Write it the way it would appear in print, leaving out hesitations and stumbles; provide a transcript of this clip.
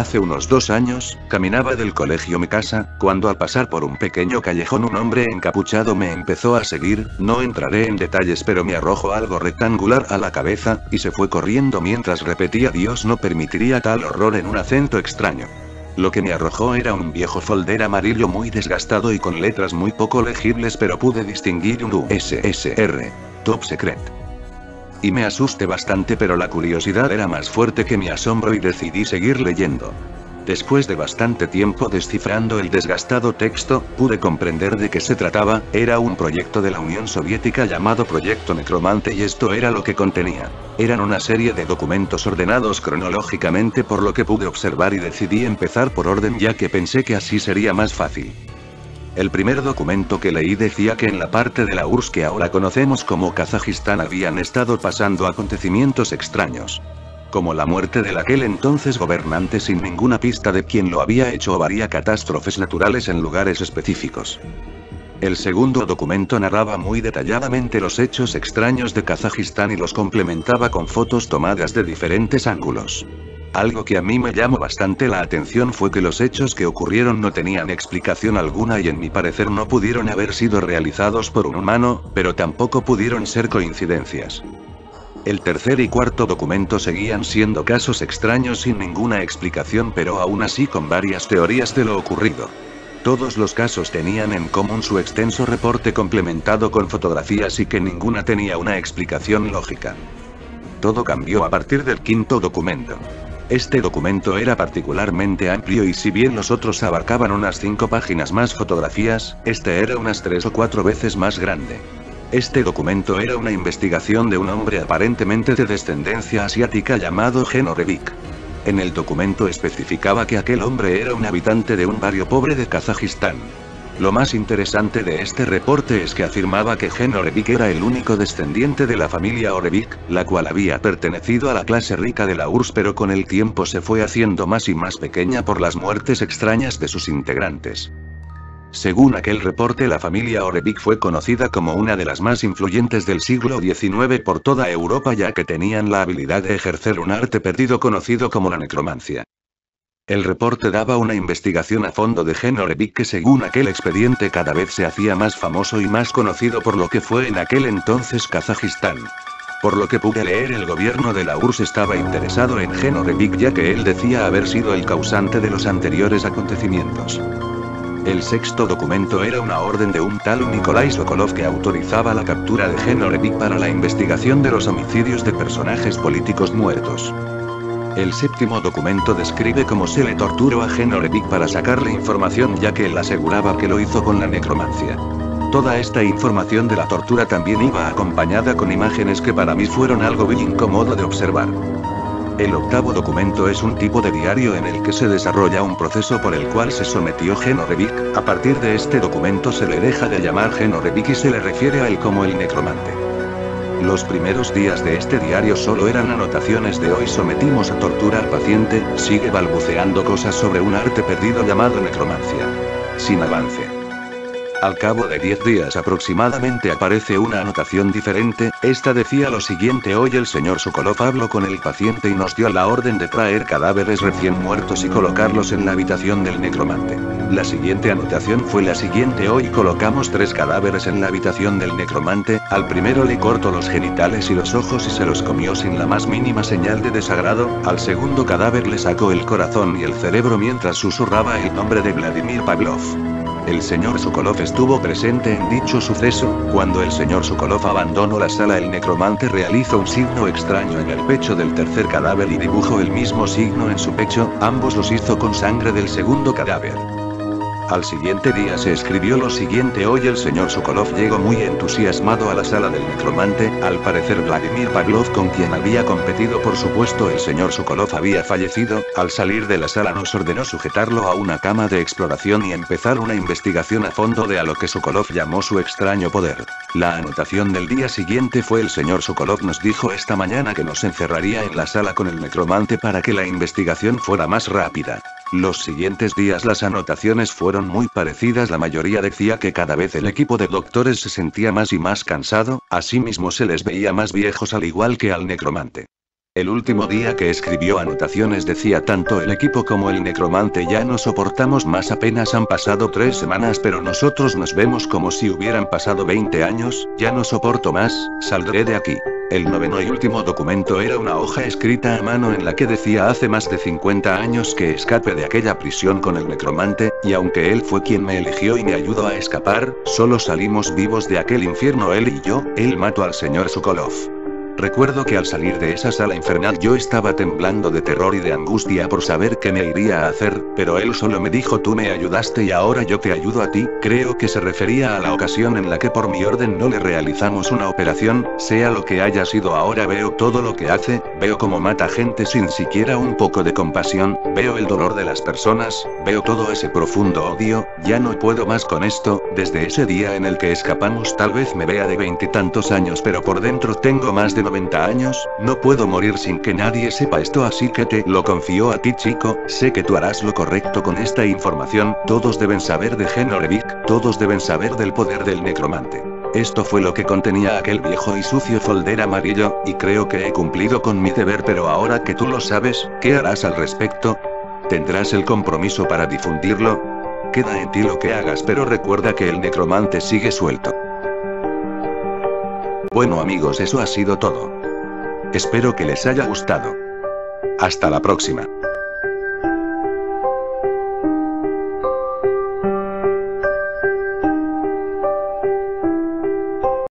Hace unos 2 años, caminaba del colegio a mi casa, cuando al pasar por un pequeño callejón un hombre encapuchado me empezó a seguir, no entraré en detalles pero me arrojó algo rectangular a la cabeza, y se fue corriendo mientras repetía Dios no permitiría tal horror en un acento extraño. Lo que me arrojó era un viejo folder amarillo muy desgastado y con letras muy poco legibles pero pude distinguir un USSR. Top Secret. Y me asusté bastante pero la curiosidad era más fuerte que mi asombro y decidí seguir leyendo. Después de bastante tiempo descifrando el desgastado texto, pude comprender de qué se trataba. Era un proyecto de la Unión Soviética llamado Proyecto Necromante y esto era lo que contenía. Eran una serie de documentos ordenados cronológicamente por lo que pude observar y decidí empezar por orden ya que pensé que así sería más fácil. El primer documento que leí decía que en la parte de la URSS que ahora conocemos como Kazajistán habían estado pasando acontecimientos extraños. Como la muerte del aquel entonces gobernante sin ninguna pista de quién lo había hecho o varía catástrofes naturales en lugares específicos. El segundo documento narraba muy detalladamente los hechos extraños de Kazajistán y los complementaba con fotos tomadas de diferentes ángulos. Algo que a mí me llamó bastante la atención fue que los hechos que ocurrieron no tenían explicación alguna y en mi parecer no pudieron haber sido realizados por un humano, pero tampoco pudieron ser coincidencias. El tercer y cuarto documento seguían siendo casos extraños sin ninguna explicación pero aún así con varias teorías de lo ocurrido. Todos los casos tenían en común su extenso reporte complementado con fotografías y que ninguna tenía una explicación lógica. Todo cambió a partir del quinto documento. Este documento era particularmente amplio y si bien los otros abarcaban unas 5 páginas más fotografías, este era unas 3 o 4 veces más grande. Este documento era una investigación de un hombre aparentemente de descendencia asiática llamado Geno Revik. En el documento especificaba que aquel hombre era un habitante de un barrio pobre de Kazajistán. Lo más interesante de este reporte es que afirmaba que Geno Orevik era el único descendiente de la familia Orevik, la cual había pertenecido a la clase rica de la URSS pero con el tiempo se fue haciendo más y más pequeña por las muertes extrañas de sus integrantes. Según aquel reporte la familia Orevik fue conocida como una de las más influyentes del siglo XIX por toda Europa ya que tenían la habilidad de ejercer un arte perdido conocido como la necromancia. El reporte daba una investigación a fondo de Geno Orevik que según aquel expediente cada vez se hacía más famoso y más conocido por lo que fue en aquel entonces Kazajistán. Por lo que pude leer el gobierno de la URSS estaba interesado en Geno Orevik ya que él decía haber sido el causante de los anteriores acontecimientos. El sexto documento era una orden de un tal Nikolai Sokolov que autorizaba la captura de Geno Orevik para la investigación de los homicidios de personajes políticos muertos. El séptimo documento describe cómo se le torturó a Geno Orevik para sacarle información ya que él aseguraba que lo hizo con la necromancia. Toda esta información de la tortura también iba acompañada con imágenes que para mí fueron algo muy incómodo de observar. El octavo documento es un tipo de diario en el que se desarrolla un proceso por el cual se sometió Geno Orevik. A partir de este documento se le deja de llamar Geno Orevik y se le refiere a él como el necromante. Los primeros días de este diario solo eran anotaciones de hoy sometimos a tortura al paciente, sigue balbuceando cosas sobre un arte perdido llamado necromancia. Sin avance. Al cabo de 10 días aproximadamente aparece una anotación diferente, esta decía lo siguiente: hoy el señor Sokolov habló con el paciente y nos dio la orden de traer cadáveres recién muertos y colocarlos en la habitación del necromante. La siguiente anotación fue la siguiente: hoy colocamos 3 cadáveres en la habitación del necromante, al primero le cortó los genitales y los ojos y se los comió sin la más mínima señal de desagrado, al segundo cadáver le sacó el corazón y el cerebro mientras susurraba el nombre de Vladimir Pavlov. El señor Sokolov estuvo presente en dicho suceso. Cuando el señor Sokolov abandonó la sala, el necromante realizó un signo extraño en el pecho del tercer cadáver y dibujó el mismo signo en su pecho, ambos los hizo con sangre del segundo cadáver. Al siguiente día se escribió lo siguiente: hoy el señor Sokolov llegó muy entusiasmado a la sala del necromante, al parecer Vladimir Pavlov con quien había competido por supuesto el señor Sokolov había fallecido, al salir de la sala nos ordenó sujetarlo a una cama de exploración y empezar una investigación a fondo de a lo que Sokolov llamó su extraño poder. La anotación del día siguiente fue: el señor Sokolov nos dijo esta mañana que nos encerraría en la sala con el necromante para que la investigación fuera más rápida. Los siguientes días las anotaciones fueron muy parecidas, la mayoría decía que cada vez el equipo de doctores se sentía más y más cansado, asimismo se les veía más viejos al igual que al necromante. El último día que escribió anotaciones decía tanto el equipo como el necromante ya no soportamos más, apenas han pasado 3 semanas pero nosotros nos vemos como si hubieran pasado 20 años, ya no soporto más, saldré de aquí. El noveno y último documento era una hoja escrita a mano en la que decía hace más de 50 años que escape de aquella prisión con el necromante, y aunque él fue quien me eligió y me ayudó a escapar, solo salimos vivos de aquel infierno él y yo, él mató al señor Sokolov. Recuerdo que al salir de esa sala infernal yo estaba temblando de terror y de angustia por saber qué me iría a hacer, pero él solo me dijo tú me ayudaste y ahora yo te ayudo a ti. Creo que se refería a la ocasión en la que por mi orden no le realizamos una operación, sea lo que haya sido. Ahora veo todo lo que hace, veo cómo mata gente sin siquiera un poco de compasión, veo el dolor de las personas, veo todo ese profundo odio, ya no puedo más con esto. Desde ese día en el que escapamos tal vez me vea de 20 y tantos años pero por dentro tengo más de 90 años, no puedo morir sin que nadie sepa esto, así que te lo confío a ti chico, sé que tú harás lo correcto con esta información, todos deben saber de Genorevik, todos deben saber del poder del necromante. Esto fue lo que contenía aquel viejo y sucio folder amarillo, y creo que he cumplido con mi deber, pero ahora que tú lo sabes, ¿qué harás al respecto? ¿Tendrás el compromiso para difundirlo? Queda en ti lo que hagas, pero recuerda que el necromante sigue suelto. Bueno amigos, eso ha sido todo. Espero que les haya gustado. Hasta la próxima.